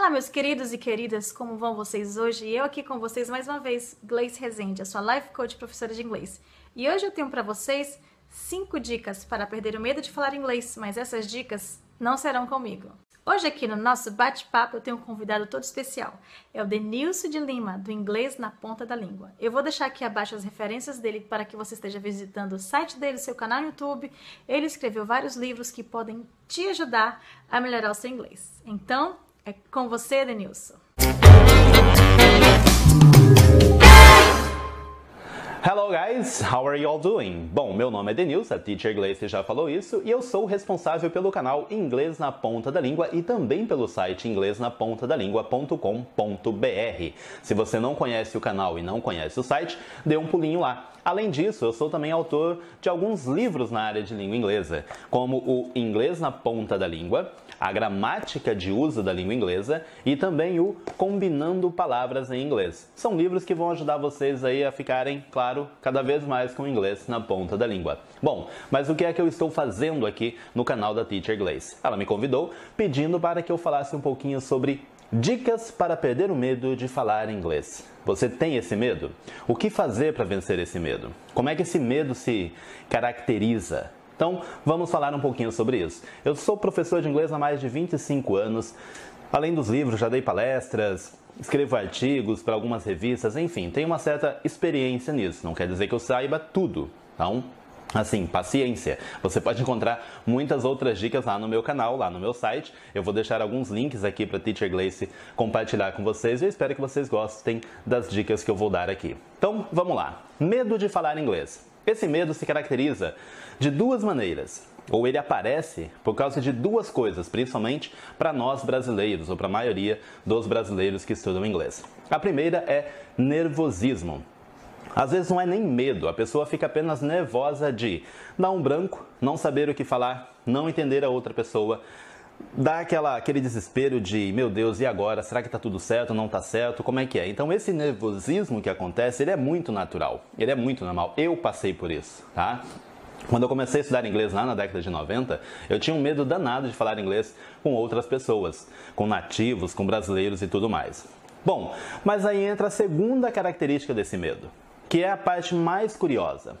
Olá, meus queridos e queridas, como vão vocês hoje? E eu aqui com vocês mais uma vez, Gleice Rezende, a sua Life Coach professora de inglês. E hoje eu tenho para vocês 5 dicas para perder o medo de falar inglês, mas essas dicas não serão comigo. Hoje aqui no nosso bate-papo eu tenho um convidado todo especial. É o Denilson de Lima, do Inglês na Ponta da Língua. Eu vou deixar aqui abaixo as referências dele para que você esteja visitando o site dele, seu canal no YouTube. Ele escreveu vários livros que podem te ajudar a melhorar o seu inglês. Então, é com você, Denilson. Hello guys, how are you all doing? Bom, meu nome é Denilson, a Teacher Gleice já falou isso, e eu sou responsável pelo canal Inglês na Ponta da Língua e também pelo site inglesnapontadalingua.com.br. Se você não conhece o canal e não conhece o site, dê um pulinho lá. Além disso, eu sou também autor de alguns livros na área de língua inglesa, como o Inglês na Ponta da Língua, a Gramática de Uso da Língua Inglesa e também o Combinando Palavras em Inglês. São livros que vão ajudar vocês aí a ficarem, claro, cada vez mais com o inglês na ponta da língua. Bom, mas o que é que eu estou fazendo aqui no canal da Teacher Gleice? Ela me convidou pedindo para que eu falasse um pouquinho sobre dicas para perder o medo de falar inglês. Você tem esse medo? O que fazer para vencer esse medo? Como é que esse medo se caracteriza? Então, vamos falar um pouquinho sobre isso. Eu sou professor de inglês há mais de 25 anos. Além dos livros, já dei palestras, escrevo artigos para algumas revistas, enfim, tenho uma certa experiência nisso. Não quer dizer que eu saiba tudo. Então, assim, paciência. Você pode encontrar muitas outras dicas lá no meu canal, lá no meu site. Eu vou deixar alguns links aqui para a Teacher Gleice compartilhar com vocês e eu espero que vocês gostem das dicas que eu vou dar aqui. Então, vamos lá. Medo de falar inglês. Esse medo se caracteriza de duas maneiras, ou ele aparece por causa de duas coisas, principalmente para nós brasileiros, ou para a maioria dos brasileiros que estudam inglês. A primeira é nervosismo. Às vezes não é nem medo, a pessoa fica apenas nervosa de dar um branco, não saber o que falar, não entender a outra pessoa, dá aquele desespero de, meu Deus, e agora? Será que está tudo certo? Não está certo? Como é que é? Então esse nervosismo que acontece, ele é muito natural, ele é muito normal. Eu passei por isso, tá? Quando eu comecei a estudar inglês lá na década de 90, eu tinha um medo danado de falar inglês com outras pessoas, com nativos, com brasileiros e tudo mais. Bom, mas aí entra a segunda característica desse medo, que é a parte mais curiosa.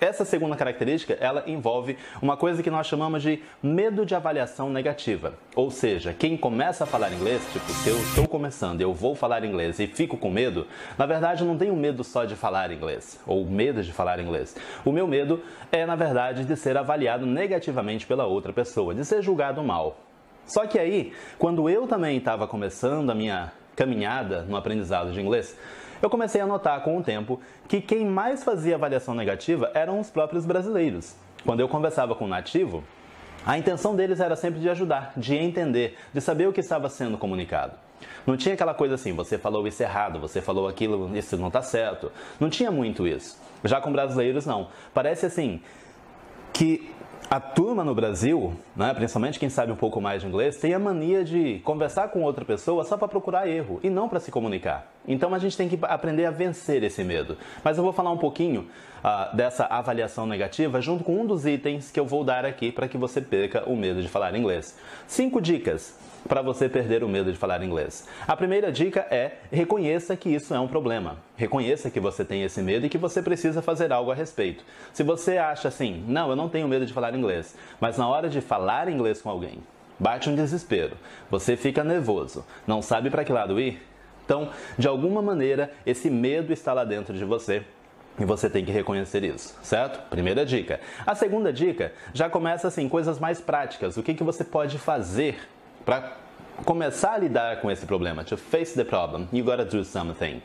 Essa segunda característica, ela envolve uma coisa que nós chamamos de medo de avaliação negativa. Ou seja, quem começa a falar inglês, tipo, se eu estou começando, eu vou falar inglês e fico com medo, na verdade eu não tenho medo só de falar inglês, ou medo de falar inglês. O meu medo é, na verdade, de ser avaliado negativamente pela outra pessoa, de ser julgado mal. Só que aí, quando eu também estava começando a minha caminhada no aprendizado de inglês, eu comecei a notar com o tempo que quem mais fazia avaliação negativa eram os próprios brasileiros. Quando eu conversava com um nativo, a intenção deles era sempre de ajudar, de entender, de saber o que estava sendo comunicado. Não tinha aquela coisa assim, você falou isso errado, você falou aquilo, isso não está certo. Não tinha muito isso. Já com brasileiros, não. Parece assim que a turma no Brasil, né, principalmente quem sabe um pouco mais de inglês, tem a mania de conversar com outra pessoa só para procurar erro e não para se comunicar. Então a gente tem que aprender a vencer esse medo. Mas eu vou falar um pouquinho dessa avaliação negativa junto com um dos itens que eu vou dar aqui para que você perca o medo de falar inglês. 5 dicas para você perder o medo de falar inglês. A primeira dica é: reconheça que isso é um problema. Reconheça que você tem esse medo e que você precisa fazer algo a respeito. Se você acha assim, não, eu não tenho medo de falar inglês, mas na hora de falar inglês com alguém, bate um desespero, você fica nervoso, não sabe para que lado ir, então, de alguma maneira, esse medo está lá dentro de você. E você tem que reconhecer isso, certo? Primeira dica. A segunda dica já começa assim, coisas mais práticas. O que você pode fazer para começar a lidar com esse problema? To face the problem, you gotta do something.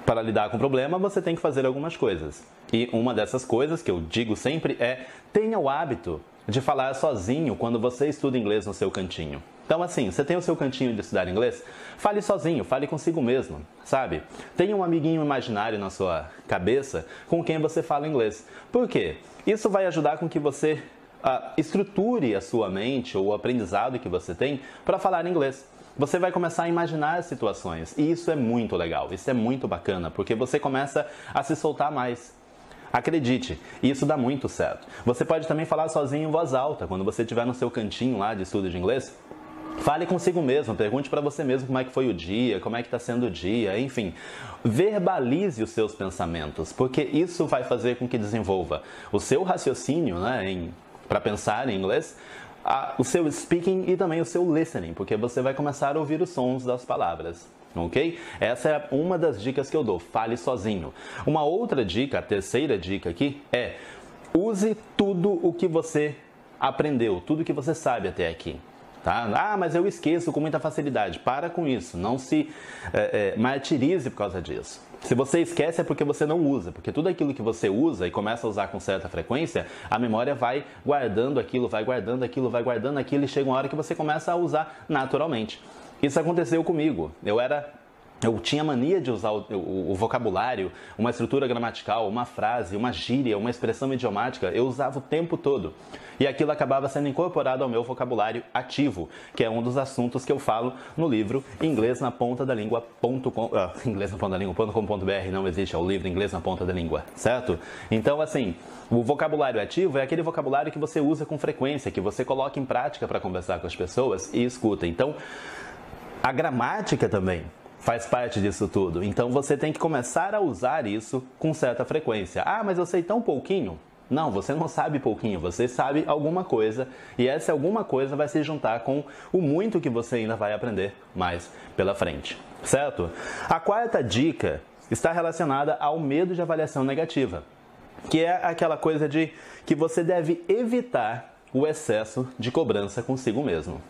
Para lidar com o problema, você tem que fazer algumas coisas. E uma dessas coisas que eu digo sempre é: tenha o hábito de falar sozinho quando você estuda inglês no seu cantinho. Então assim, você tem o seu cantinho de estudar inglês? Fale sozinho, fale consigo mesmo, sabe? Tenha um amiguinho imaginário na sua cabeça com quem você fala inglês. Por quê? Isso vai ajudar com que você estruture a sua mente ou o aprendizado que você tem para falar inglês. Você vai começar a imaginar situações e isso é muito legal, isso é muito bacana, porque você começa a se soltar mais. Acredite, isso dá muito certo. Você pode também falar sozinho em voz alta, quando você estiver no seu cantinho lá de estudo de inglês. Fale consigo mesmo, pergunte para você mesmo como é que foi o dia, como é que está sendo o dia, enfim. Verbalize os seus pensamentos, porque isso vai fazer com que desenvolva o seu raciocínio, né, para pensar em inglês, o seu speaking e também o seu listening, porque você vai começar a ouvir os sons das palavras. Ok? Essa é uma das dicas que eu dou, fale sozinho. Uma outra dica, a terceira dica aqui é: use tudo o que você aprendeu, tudo que você sabe até aqui. Tá? Ah, mas eu esqueço com muita facilidade. Para com isso, não se martirize por causa disso. Se você esquece é porque você não usa, porque tudo aquilo que você usa e começa a usar com certa frequência, a memória vai guardando aquilo, vai guardando aquilo, vai guardando aquilo e chega uma hora que você começa a usar naturalmente. Isso aconteceu comigo. Eu tinha mania de usar o vocabulário, uma estrutura gramatical, uma frase, uma gíria, uma expressão idiomática, eu usava o tempo todo. E aquilo acabava sendo incorporado ao meu vocabulário ativo, que é um dos assuntos que eu falo no livro inglesnapontadalingua.com.br, não existe, é o livro Inglês na Ponta da Língua, certo? Então, assim, o vocabulário ativo é aquele vocabulário que você usa com frequência, que você coloca em prática para conversar com as pessoas e escuta. Então, a gramática também faz parte disso tudo. Então você tem que começar a usar isso com certa frequência. Ah, mas eu sei tão pouquinho. Não, você não sabe pouquinho, você sabe alguma coisa e essa alguma coisa vai se juntar com o muito que você ainda vai aprender mais pela frente, certo? A quarta dica está relacionada ao medo de avaliação negativa, que é aquela coisa de que você deve evitar o excesso de cobrança consigo mesmo.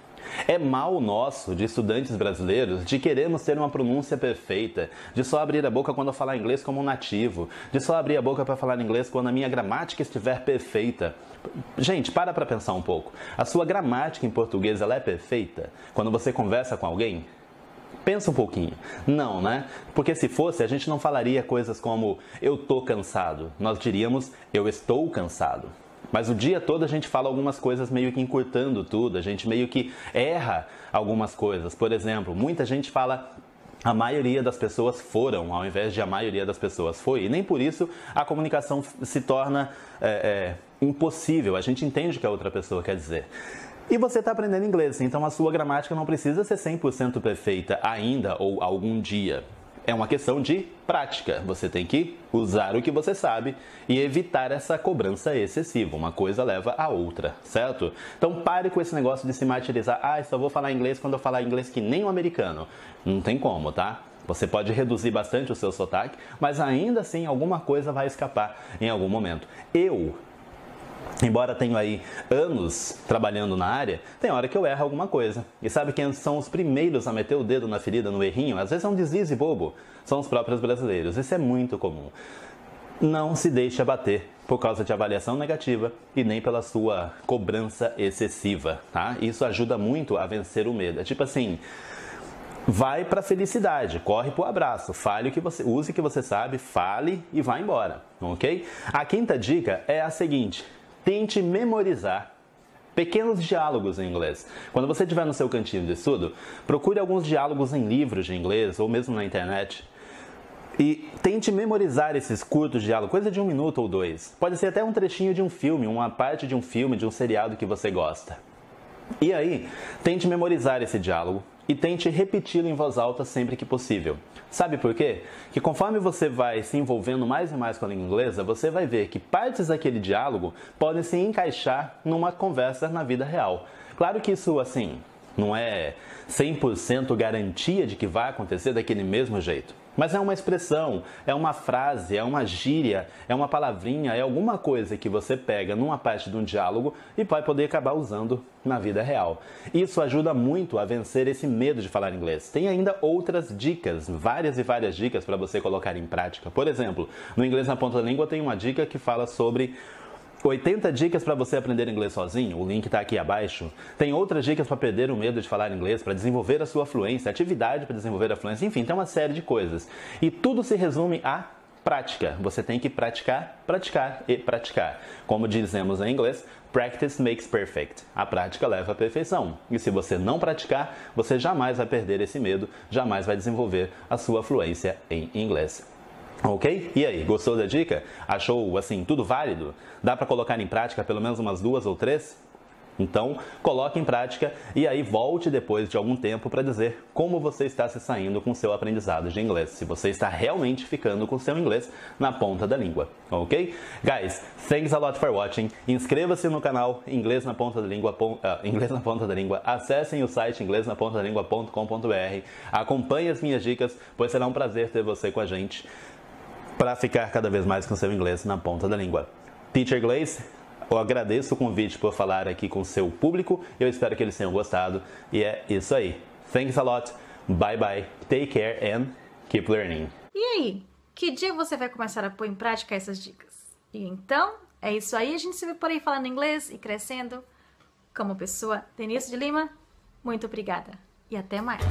É mal nosso, de estudantes brasileiros, de queremos ter uma pronúncia perfeita, de só abrir a boca quando eu falar inglês como um nativo, de só abrir a boca para falar inglês quando a minha gramática estiver perfeita. Gente, para pensar um pouco. A sua gramática em português, ela é perfeita quando você conversa com alguém? Pensa um pouquinho. Não, né? Porque se fosse, a gente não falaria coisas como eu tô cansado. Nós diríamos eu estou cansado. Mas o dia todo a gente fala algumas coisas meio que encurtando tudo, a gente meio que erra algumas coisas. Por exemplo, muita gente fala a maioria das pessoas foram, ao invés de a maioria das pessoas foi. E nem por isso a comunicação se torna impossível, a gente entende o que a outra pessoa quer dizer. E você está aprendendo inglês, então a sua gramática não precisa ser 100% perfeita ainda ou algum dia. É uma questão de prática. Você tem que usar o que você sabe e evitar essa cobrança excessiva. Uma coisa leva a outra, certo? Então pare com esse negócio de se martirizar. Ah, só vou falar inglês quando eu falar inglês que nem um americano. Não tem como, tá? Você pode reduzir bastante o seu sotaque, mas ainda assim alguma coisa vai escapar em algum momento. Embora tenha aí anos trabalhando na área, tem hora que eu erro alguma coisa. E sabe quem são os primeiros a meter o dedo na ferida, no errinho? Às vezes é um deslize bobo. São os próprios brasileiros. Isso é muito comum. Não se deixe abater por causa de avaliação negativa e nem pela sua cobrança excessiva, tá? Isso ajuda muito a vencer o medo. É tipo assim, vai pra felicidade, corre pro abraço, fale o que você, use o que você sabe, fale e vá embora, ok? A quinta dica é a seguinte: tente memorizar pequenos diálogos em inglês. Quando você estiver no seu cantinho de estudo, procure alguns diálogos em livros de inglês ou mesmo na internet e tente memorizar esses curtos diálogos, coisa de 1 minuto ou 2. Pode ser até um trechinho de um filme, uma parte de um filme, de um seriado que você gosta. E aí, tente memorizar esse diálogo e tente repeti-lo em voz alta sempre que possível. Sabe por quê? Que conforme você vai se envolvendo mais e mais com a língua inglesa, você vai ver que partes daquele diálogo podem se encaixar numa conversa na vida real. Claro que isso, assim, não é 100% garantia de que vai acontecer daquele mesmo jeito. Mas é uma expressão, é uma frase, é uma gíria, é uma palavrinha, é alguma coisa que você pega numa parte de um diálogo e vai poder acabar usando na vida real. Isso ajuda muito a vencer esse medo de falar inglês. Tem ainda outras dicas, várias e várias dicas para você colocar em prática. Por exemplo, no Inglês na Ponta da Língua tem uma dica que fala sobre 80 dicas para você aprender inglês sozinho, o link está aqui abaixo. Tem outras dicas para perder o medo de falar inglês, para desenvolver a sua fluência, atividade para desenvolver a fluência, enfim, tem uma série de coisas. E tudo se resume a prática. Você tem que praticar, praticar e praticar. Como dizemos em inglês, practice makes perfect. A prática leva à perfeição. E se você não praticar, você jamais vai perder esse medo, jamais vai desenvolver a sua fluência em inglês. Ok? E aí, gostou da dica? Achou, assim, tudo válido? Dá para colocar em prática pelo menos umas 2 ou 3? Então, coloque em prática e aí volte depois de algum tempo para dizer como você está se saindo com o seu aprendizado de inglês, se você está realmente ficando com o seu inglês na ponta da língua, ok? Guys, thanks a lot for watching. Inscreva-se no canal Inglês na Ponta da Língua, Inglês na Ponta da Língua. Acessem o site inglesnapontadalingua.com.br. Acompanhe as minhas dicas, pois será um prazer ter você com a gente para ficar cada vez mais com o seu inglês na ponta da língua. Teacher Glaze, eu agradeço o convite por falar aqui com o seu público. Eu espero que eles tenham gostado. E é isso aí. Thanks a lot. Bye bye. Take care and keep learning. E aí? Que dia você vai começar a pôr em prática essas dicas? E então, é isso aí. A gente se vê por aí falando inglês e crescendo como pessoa. Denise de Lima, muito obrigada. E até mais.